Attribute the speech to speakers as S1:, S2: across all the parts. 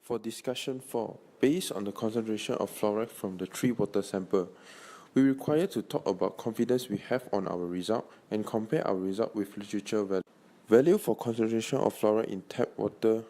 S1: For discussion 4, based on the concentration of fluoride from the 3 water sample, we require to talk about confidence we have on our result and compare our result with literature value. Value for concentration of fluoride in tap water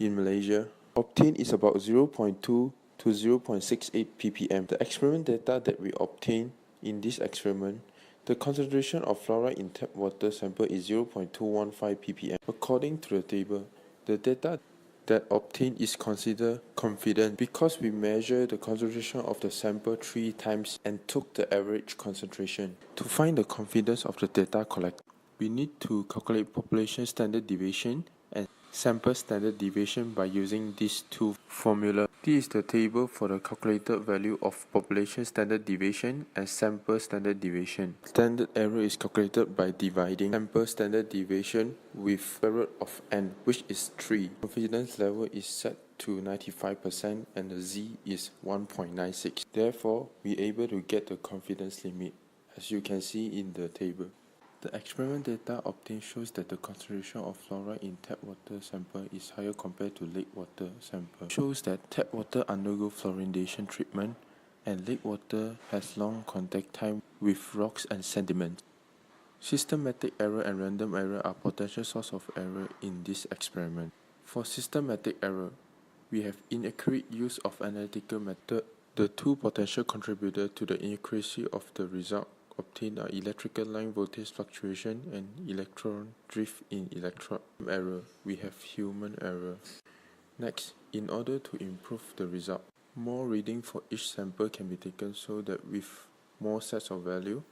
S1: in Malaysia obtained is about 0.2 to 0.68 ppm. The experiment data that we obtained in this experiment, the concentration of fluoride in tap water sample is 0.215 ppm. According to the table, the data that obtained is considered confident because we measure the concentration of the sample 3 times and took the average concentration. To find the confidence of the data collected, we need to calculate population standard deviation and sample standard deviation by using these two formulas. This is the table for the calculated value of population standard deviation and sample standard deviation. Standard error is calculated by dividing sample standard deviation with square root of n, which is 3. Confidence level is set to 95% and the z is 1.96. Therefore, we are able to get the confidence limit, as you can see in the table. The experiment data obtained shows that the concentration of fluoride in tap water sample is higher compared to lake water sample. It shows that tap water undergo fluoridation treatment and lake water has long contact time with rocks and sediments. Systematic error and random error are potential source of error in this experiment. For systematic error, we have inaccurate use of analytical method. The two potential contributors to the inaccuracy of the result obtained are electrical line voltage fluctuation and electron drift in electrode. Error, we have human error. Next, in order to improve the result, more reading for each sample can be taken so that with more sets of value,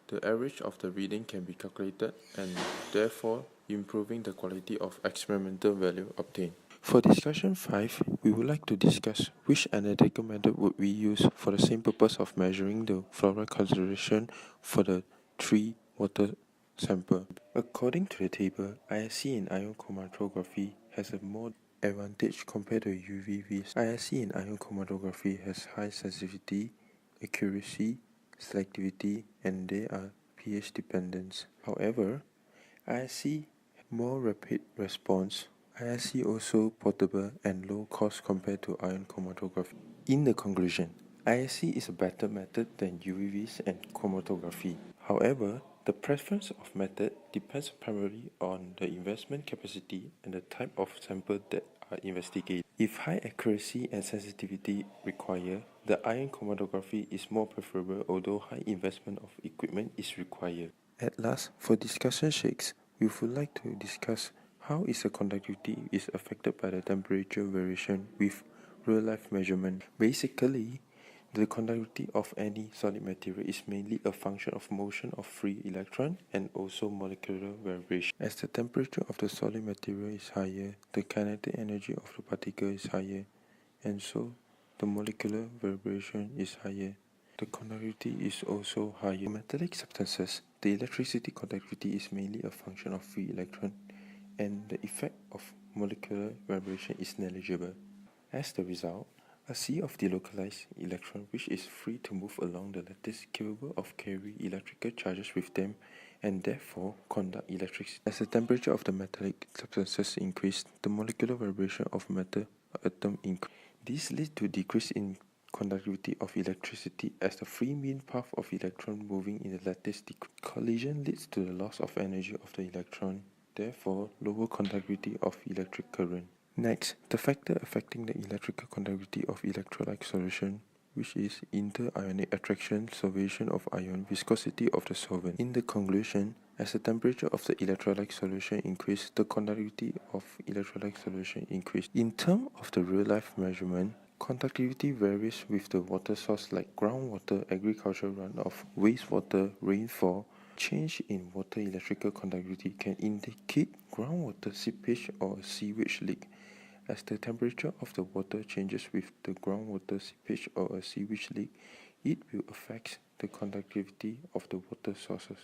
S1: the average of the reading can be calculated and therefore improving the quality of experimental value obtained. For discussion 5, we would like to discuss which analytical method would we use for the same purpose of measuring the fluoride concentration for the 3 water sample. According to the table, ISE in ion chromatography has a more advantage compared to UVVs. ISE in ion chromatography has high sensitivity, accuracy, selectivity, and they are pH dependent. However, ISE more rapid response. ISE also portable and low cost compared to ion chromatography. In the conclusion, ISE is a better method than UVVs and chromatography. However, the preference of method depends primarily on the investment capacity and the type of sample that are investigated. If high accuracy and sensitivity required, the ion chromatography is more preferable, although high investment of equipment is required. At last, for discussion 6, we would like to discuss how is the conductivity is affected by the temperature variation with real-life measurement. Basically, the conductivity of any solid material is mainly a function of motion of free electron and also molecular vibration. As the temperature of the solid material is higher, the kinetic energy of the particle is higher, and so the molecular vibration is higher. The conductivity is also higher. In metallic substances, the electricity conductivity is mainly a function of free electron, and the effect of molecular vibration is negligible. As the result, a sea of delocalized electron which is free to move along the lattice capable of carry electrical charges with them and therefore conduct electricity. As the temperature of the metallic substances increase, the molecular vibration of metal atom increase. This leads to decrease in conductivity of electricity as the free mean path of electron moving in the lattice decreases. Collision leads to the loss of energy of the electron, therefore lower conductivity of electric current. Next, the factor affecting the electrical conductivity of electrolyte solution, which is inter-ionic attraction, solvation of ion, viscosity of the solvent. In the conclusion, as the temperature of the electrolyte solution increases, the conductivity of electrolyte solution increases. In terms of the real-life measurement, conductivity varies with the water source like groundwater, agricultural runoff, wastewater, rainfall. Change in water electrical conductivity can indicate groundwater seepage or sewage leak. As the temperature of the water changes with the groundwater seepage or a sewage leak, it will affect the conductivity of the water sources.